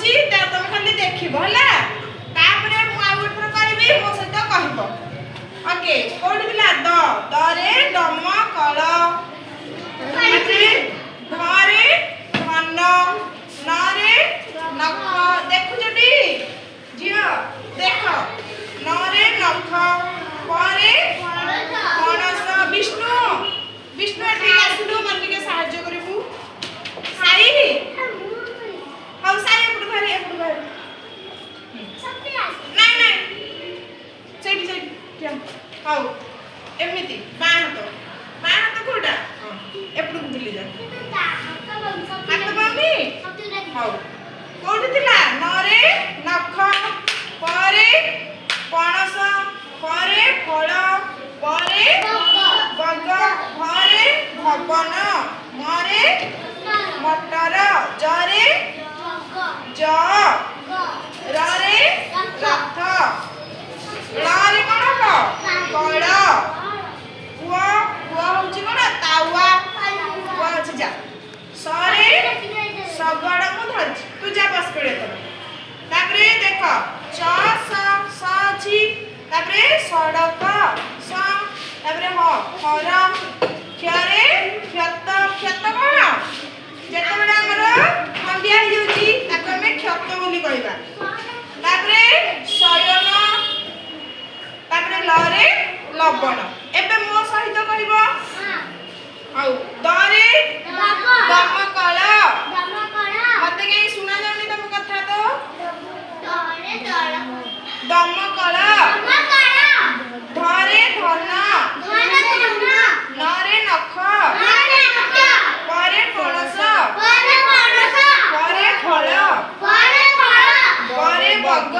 कहुची तुम खाली देखिबो हला तापरे मु आ गोटे करबी मो सहित कहबो ओके कोडी दिला द रे दम कल ढरे धन नरे नख देखु जटी जियो देख नरे नख परे पणस विष्णु विष्णु एठी आसिलु मन के सहाय्य करिबु साई हाउ साई एपुड भारी नहीं नहीं सेठी सेठी क्या हाउ एमिति बाण तो कोडा एपुड भूली जा हाथ मम्मी हाउ कोडी थिला नरे नख परे पणस परे फल परे बग घरे भवन मरे मटर जरे ज रे रथ रे कौन हम कल कुआ कुआ हूँ कौन तावा कुआ अच्छे जा सरे शगड़ मु धरछि तू जा बस पड़े तापरे देख च स अछि तापरे सड़क स तापरे ह खर क्षरे क्षत क्षत कौन जेतबेले हमर खंडिया हो जाउची ताको हमें क्षत बोली कहबा तापरे शयन तापरे लरे लवण एबे मो सहित कहबो आउ दरे दमकल मते के सुना जाउनी तम कथा तो दमकल धरे धन नरे नख परे पणस परे फल परे बग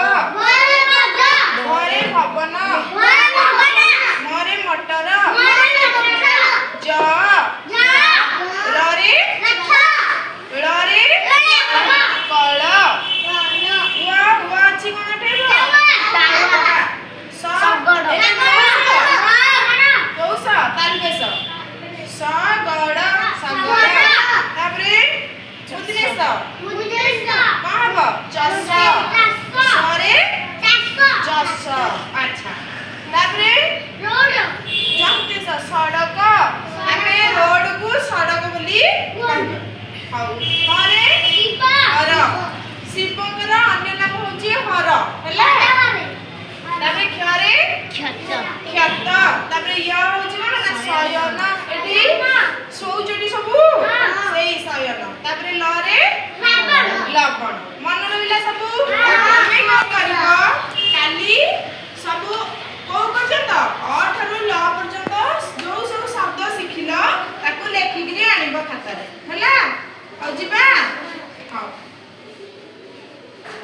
घरे भवन मरे मटर ज रे रे कल हुआ हुआ अछि कोन ठेबो कौसा तालबेस सगड़ सगड़ तापरे उद्देश कहब चस सरे चस अच्छा तापरे रोड जंतेस सड़क आमे रोड को सड़क बोली हाउ हरे हर शिवकर अन्य नाम होची हर हैला तापरे क्षरे क्षत तापरे य होची कोन ना शयन एठी सोउचटी सबु सेई शयन तापरे लरे लवण मन रहिला सबु हमें का करबो काली